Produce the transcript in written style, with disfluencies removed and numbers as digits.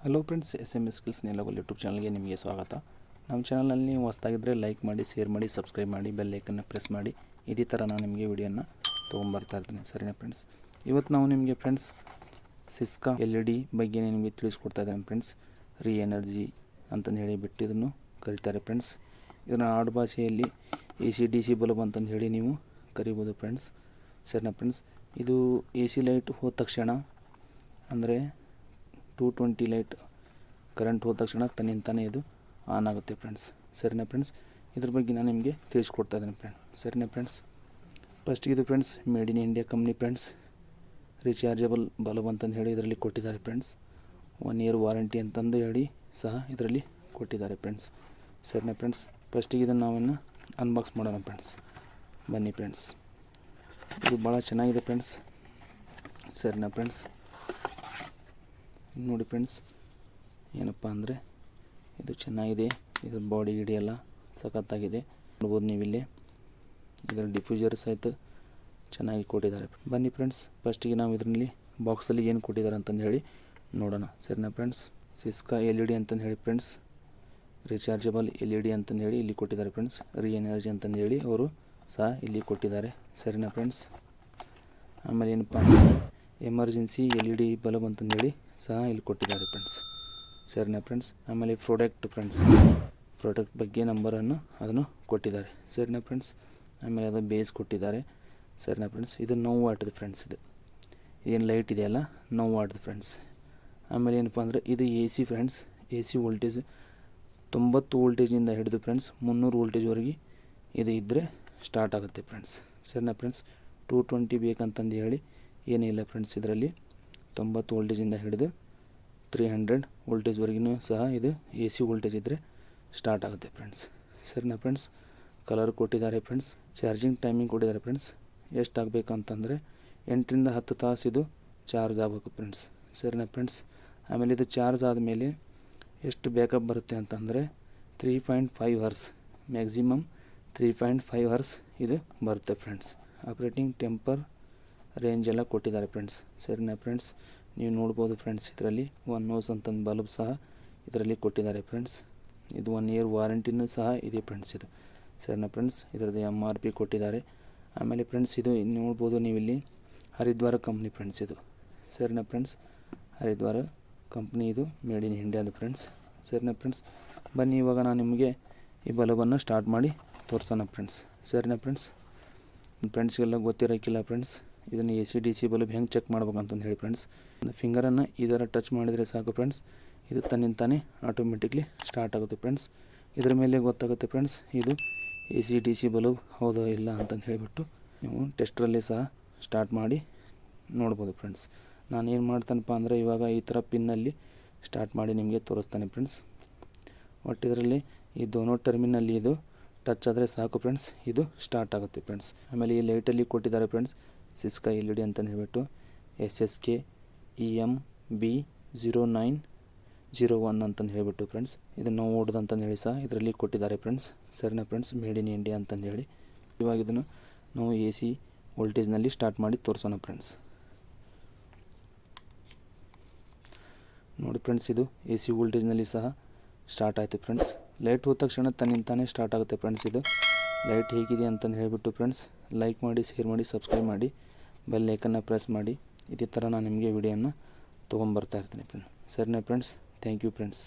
Hello friends, SMS skills Nelagal YouTube ಚಾನಲ್ಗೆ ನಿಮಗೆ ಸ್ವಾಗತ. ನಮ್ಮ ಚಾನಲಲ್ಲಿ ನೀವು ಹೊಸದಾಗಿದ್ದರೆ ಲೈಕ್ ಮಾಡಿ, ಶೇರ್ ಮಾಡಿ, ಸಬ್ಸ್ಕ್ರೈಬ್ ಮಾಡಿ, ಬೆಲ್ ಐಕನ್ನ ಪ್ರೆಸ್ ಮಾಡಿ. ಇದೇ ಥರ ನಾನು ನಿಮಗೆ ವಿಡಿಯೋನ ತೊಗೊಂಬರ್ತಾ ಇರ್ತೀನಿ. ಸರಿನಾ ಫ್ರೆಂಡ್ಸ್, ಇವತ್ತು ನಾವು ನಿಮಗೆ ಫ್ರೆಂಡ್ಸ್ ಸಿಸ್ಕಾ LED ಬಗ್ಗೆ ನಿಮಗೆ ತಿಳಿಸ್ಕೊಡ್ತಾ ಇದ್ದೇನೆ ಫ್ರೆಂಡ್ಸ್. ಎನರ್ಜಿ ಅಂತಂದು ಹೇಳಿ ಬಿಟ್ಟಿದ್ದನ್ನು ಕರೀತಾರೆ ಫ್ರೆಂಡ್ಸ್. ಇದನ್ನು ಆಡು ಭಾಷೆಯಲ್ಲಿ AC DC ಬಲ್ಬ್ ಅಂತಂದು ಹೇಳಿ ನೀವು ಕರಿಬೋದು ಫ್ರೆಂಡ್ಸ್. ಸರಿನಾ ಫ್ರೆಂಡ್ಸ್, ಇದು AC ಲೈಟ್ ಹೋದ ತಕ್ಷಣ ಅಂದರೆ 220 ಲೈಟ್ ಕರೆಂಟ್ ಹೋದ ತಕ್ಷಣ ತನ್ನಿಂತಾನೆ ಇದು ಆನ್ ಆಗುತ್ತೆ ಫ್ರೆಂಡ್ಸ್. ಸರಿನಾ ಫ್ರೆಂಡ್ಸ್, ಇದ್ರ ಬಗ್ಗೆ ನಾನು ನಿಮಗೆ ತಿಳಿಸ್ಕೊಡ್ತಾ ಇದ್ದೇನೆ ಫ್ರೆಂಡ್. ಸರಿನಾ ಫ್ರೆಂಡ್ಸ್, ಫಸ್ಟಿಗೆ ಇದು friends made in India company friends. Rechargeable bulb ಅಂತಂದು ಹೇಳಿ ಇದರಲ್ಲಿ ಕೊಟ್ಟಿದ್ದಾರೆ ಫ್ರೆಂಡ್ಸ್. 1 ಇಯರ್ ವಾರಂಟಿ ಅಂತಂದು ಹೇಳಿ ಸಹ ಇದರಲ್ಲಿ ಕೊಟ್ಟಿದ್ದಾರೆ ಫ್ರೆಂಡ್ಸ್. ಸರಿನಾ ಫ್ರೆಂಡ್ಸ್, ಫಸ್ಟಿಗೆ ಇದನ್ನು ನಾವಿನ್ನು ಅನ್ಬಾಕ್ಸ್ ಮಾಡೋಣ ಫ್ರೆಂಡ್ಸ್. ಬನ್ನಿ ಫ್ರೆಂಡ್ಸ್, ಇದು ಭಾಳ ಚೆನ್ನಾಗಿದೆ ಫ್ರೆಂಡ್ಸ್. ಸರಿನಾ ಫ್ರೆಂಡ್ಸ್, ನೋಡಿ ಫ್ರೆಂಡ್ಸ್, ಏನಪ್ಪ ಅಂದರೆ ಇದು ಚೆನ್ನಾಗಿದೆ. ಇದ್ರ ಬಾಡಿ ಗಿಡಿ ಎಲ್ಲ ಸಖತ್ತಾಗಿದೆ ನೋಡ್ಬೋದು ನೀವಿಲ್ಲಿ. ಇದರ ಡಿಫ್ಯೂಸರ್ ಸಹಿತ ಚೆನ್ನಾಗಿ ಕೊಟ್ಟಿದ್ದಾರೆ. ಬನ್ನಿ ಫ್ರೆಂಡ್ಸ್, ಫಸ್ಟಿಗೆ ನಾವು ಇದರಲ್ಲಿ ಬಾಕ್ಸಲ್ಲಿ ಏನು ಕೊಟ್ಟಿದ್ದಾರೆ ಅಂತಂದು ಹೇಳಿ ನೋಡೋಣ. ಸರಿನಾ ಫ್ರೆಂಡ್ಸ್, ಸಿಸ್ಕಾ LED ಅಂತಂದು ಹೇಳಿ ಫ್ರೆಂಡ್ಸ್, ರೀಚಾರ್ಜಬಲ್ LED ಅಂತಂದು ಹೇಳಿ ಇಲ್ಲಿ ಕೊಟ್ಟಿದ್ದಾರೆ ಫ್ರೆಂಡ್ಸ್. ಎನರ್ಜಿ ಅಂತಂದು ಹೇಳಿ ಅವರು ಸಹ ಇಲ್ಲಿ ಕೊಟ್ಟಿದ್ದಾರೆ. ಸರಿನಾ ಫ್ರೆಂಡ್ಸ್, ಆಮೇಲೆ ಏನಪ್ಪ ಅಂದರೆ ಎಮರ್ಜೆನ್ಸಿ LED ಬಲ್ಬ್ ಅಂತಂದೇಳಿ ಸಹ ಇಲ್ಲಿ ಕೊಟ್ಟಿದ್ದಾರೆ ಫ್ರೆಂಡ್ಸ್. ಸರಿನಾ ಫ್ರೆಂಡ್ಸ್, ಆಮೇಲೆ ಪ್ರಾಡಕ್ಟ್ ಬಗ್ಗೆ ನಂಬರನ್ನು ಅದನ್ನು ಕೊಟ್ಟಿದ್ದಾರೆ. ಸರಿನಾ ಫ್ರೆಂಡ್ಸ್, ಆಮೇಲೆ ಅದು ಬೇಸ್ ಕೊಟ್ಟಿದ್ದಾರೆ. ಸರಿನಾ ಫ್ರೆಂಡ್ಸ್, ಇದು 9 ವಾಟ್ದು ಫ್ರೆಂಡ್ಸ್. ಇದು ಏನು ಲೈಟ್ ಇದೆಯಲ್ಲ 9 ವಾಟ್ದು ಫ್ರೆಂಡ್ಸ್. ಆಮೇಲೆ ಏನಪ್ಪ ಅಂದರೆ ಇದು AC ಫ್ರೆಂಡ್ಸ್. AC ವೋಲ್ಟೇಜ್ 90 ವೋಲ್ಟೇಜಿಂದ ಹಿಡಿದು ಫ್ರೆಂಡ್ಸ್ 300 ವೋಲ್ಟೇಜ್ವರೆಗೆ ಇದು ಇದ್ದರೆ ಸ್ಟಾರ್ಟ್ ಆಗುತ್ತೆ ಫ್ರೆಂಡ್ಸ್. ಸರಿನಾ ಫ್ರೆಂಡ್ಸ್, 220 ಬೇಕಂತಂದು ಹೇಳಿ ಏನಿಲ್ಲ ಫ್ರೆಂಡ್ಸ್. ಇದರಲ್ಲಿ 90 ವೋಲ್ಟೇಜಿಂದ ಹಿಡಿದು 300 ವೋಲ್ಟೇಜ್ವರೆಗೂ ಸಹ ಇದು AC ವೋಲ್ಟೇಜ್ ಇದ್ದರೆ ಸ್ಟಾರ್ಟ್ ಆಗುತ್ತೆ ಫ್ರೆಂಡ್ಸ್. ಸರಿನಾ ಫ್ರೆಂಡ್ಸ್, ಕಲರ್ ಕೊಟ್ಟಿದ್ದಾರೆ ಫ್ರೆಂಡ್ಸ್. ಚಾರ್ಜಿಂಗ್ ಟೈಮಿಂಗ್ ಕೊಟ್ಟಿದ್ದಾರೆ ಫ್ರೆಂಡ್ಸ್. ಎಷ್ಟು ಆಗಬೇಕು ಅಂತಂದರೆ 8 ರಿಂದ 10 ತಾಸು ಇದು ಚಾರ್ಜ್ ಆಗಬೇಕು ಫ್ರೆಂಡ್ಸ್. ಸರಿನಾ ಫ್ರೆಂಡ್ಸ್, ಆಮೇಲೆ ಇದು ಚಾರ್ಜ್ ಆದಮೇಲೆ ಎಷ್ಟು ಬ್ಯಾಕಪ್ ಬರುತ್ತೆ ಅಂತಂದರೆ 3.5 ಅವರ್ಸ್, ಮ್ಯಾಕ್ಸಿಮಮ್ 3.5 ಅವರ್ಸ್ ಇದು ಬರುತ್ತೆ ಫ್ರೆಂಡ್ಸ್. ಆಪ್ರೇಟಿಂಗ್ ಟೆಂಪರ್ ರೇಂಜ್ ಎಲ್ಲ ಕೊಟ್ಟಿದ್ದಾರೆ ಫ್ರೆಂಡ್ಸ್. ಸರಿನಾ ಫ್ರೆಂಡ್ಸ್, ನೀವು ನೋಡ್ಬೋದು ಫ್ರೆಂಡ್ಸ್. ಇದರಲ್ಲಿ 1 ನೋಸ್ ಅಂತಂದು ಬಲ್ಬ್ ಸಹ ಇದರಲ್ಲಿ ಕೊಟ್ಟಿದ್ದಾರೆ ಫ್ರೆಂಡ್ಸ್. ಇದು 1 ಇಯರ್ ವಾರಂಟಿನೂ ಸಹ ಇದೆ ಫ್ರೆಂಡ್ಸ್ ಇದು. ಸರಿನಾ ಫ್ರೆಂಡ್ಸ್, ಇದರದ್ದು MRP ಕೊಟ್ಟಿದ್ದಾರೆ. ಆಮೇಲೆ ಫ್ರೆಂಡ್ಸ್, ಇದು ನೋಡ್ಬೋದು ನೀವಿಲ್ಲಿ ಹರಿದ್ವಾರ ಕಂಪ್ನಿ ಫ್ರೆಂಡ್ಸ್ ಇದು. ಸರಿನಾ ಫ್ರೆಂಡ್ಸ್, ಹರಿದ್ವಾರ ಕಂಪ್ನಿ ಇದು ಮೇಡ್ ಇನ್ ಇಂಡಿಯಾದು ಫ್ರೆಂಡ್ಸ್. ಸರಿನಾ ಫ್ರೆಂಡ್ಸ್, ಬನ್ನಿ ಇವಾಗ ನಾನು ನಿಮಗೆ ಈ ಬಲ್ಬನ್ನು ಸ್ಟಾರ್ಟ್ ಮಾಡಿ ತೋರಿಸೋಣ ಫ್ರೆಂಡ್ಸ್. ಸರಿನಾ ಫ್ರೆಂಡ್ಸ್, ಫ್ರೆಂಡ್ಸ್ಗೆಲ್ಲ ಗೊತ್ತಿರೋಕ್ಕಿಲ್ಲ ಫ್ರೆಂಡ್ಸ್, ಇದನ್ನು AC DC ಬಲ್ಬ್ ಹೆಂಗೆ ಚೆಕ್ ಮಾಡ್ಬೇಕಂತಂದು ಹೇಳಿ ಫ್ರೆಂಡ್ಸ್. ಫಿಂಗರನ್ನು ಈ ಥರ ಟಚ್ ಮಾಡಿದರೆ ಸಾಕು ಫ್ರೆಂಡ್ಸ್, ಇದು ತನ್ನಿಂತಾನೆ ಆಟೋಮೆಟಿಕ್ಲಿ ಸ್ಟಾರ್ಟ್ ಆಗುತ್ತೆ ಫ್ರೆಂಡ್ಸ್. ಇದರ ಮೇಲೆ ಗೊತ್ತಾಗುತ್ತೆ ಫ್ರೆಂಡ್ಸ್ ಇದು AC DC ಬಲ್ಬ್ ಹೌದೋ ಇಲ್ಲ ಅಂತಂದು ಹೇಳಿಬಿಟ್ಟು ನೀವು ಟೆಸ್ಟ್ರಲ್ಲಿ ಸಹ ಸ್ಟಾರ್ಟ್ ಮಾಡಿ ನೋಡ್ಬೋದು ಫ್ರೆಂಡ್ಸ್. ನಾನು ಏನು ಮಾಡ್ತಾನಪ್ಪ ಅಂದರೆ ಇವಾಗ ಈ ಥರ ಪಿನ್ನಲ್ಲಿ ಸ್ಟಾರ್ಟ್ ಮಾಡಿ ನಿಮಗೆ ತೋರಿಸ್ತಾನೆ ಫ್ರೆಂಡ್ಸ್. ಒಟ್ಟು ಇದರಲ್ಲಿ ಈ ದೋನೋ ಟರ್ಮಿನಲ್ಲಿ ಇದು ಟಚ್ ಆದರೆ ಸಾಕು ಫ್ರೆಂಡ್ಸ್, ಇದು ಸ್ಟಾರ್ಟ್ ಆಗುತ್ತೆ ಫ್ರೆಂಡ್ಸ್. ಆಮೇಲೆ ಈ ಲೈಟಲ್ಲಿ ಕೊಟ್ಟಿದ್ದಾರೆ ಫ್ರೆಂಡ್ಸ್ ಸಿಸ್ಕಾ LED ಅಂತಂದು ಹೇಳಿಬಿಟ್ಟು SSK EMB0901 ಅಂತಂದು ಹೇಳಿಬಿಟ್ಟು ಫ್ರೆಂಡ್ಸ್. ಇದನ್ನು ಓಡೋದು ಅಂತಂದು ಹೇಳಿ ಸಹ ಇದರಲ್ಲಿ ಕೊಟ್ಟಿದ್ದಾರೆ ಫ್ರೆಂಡ್ಸ್. ಸರಿನಾ ಫ್ರೆಂಡ್ಸ್, ಮೇಡ್ ಇನ್ ಇಂಡಿಯಾ ಅಂತಂದು ಹೇಳಿ. ಇವಾಗ ಇದನ್ನು ನಾವು AC ವೋಲ್ಟೇಜ್ನಲ್ಲಿ ಸ್ಟಾರ್ಟ್ ಮಾಡಿ ತೋರಿಸೋಣ ಫ್ರೆಂಡ್ಸ್. ನೋಡಿ ಫ್ರೆಂಡ್ಸ್, ಇದು AC ವೋಲ್ಟೇಜ್ನಲ್ಲಿ ಸಹ ಸ್ಟಾರ್ಟ್ ಆಯಿತು ಫ್ರೆಂಡ್ಸ್. ಲೈಟ್ ಹೋದ ತಕ್ಷಣ ತನ್ನಿಂತಾನೆ ಸ್ಟಾರ್ಟ್ ಆಗುತ್ತೆ ಫ್ರೆಂಡ್ಸ್. ಇದು ಲೈಟ್ ಹೇಗಿದೆ ಅಂತಂದು ಹೇಳಿಬಿಟ್ಟು ಫ್ರೆಂಡ್ಸ್ ಲೈಕ್ ಮಾಡಿ, ಶೇರ್ ಮಾಡಿ, ಸಬ್ಸ್ಕ್ರೈಬ್ ಮಾಡಿ, ಬೆಲ್ ಐಕನ್ನ ಪ್ರೆಸ್ ಮಾಡಿ. ಇದೇ ಥರ ನಾನು ನಿಮಗೆ ವಿಡಿಯೋನ ತೊಗೊಂಬರ್ತಾ ಇರ್ತೀನಿ ಫ್ರೆಂಡ್. ಸರಿನಾ ಫ್ರೆಂಡ್ಸ್, ಥ್ಯಾಂಕ್ ಯು ಫ್ರೆಂಡ್ಸ್.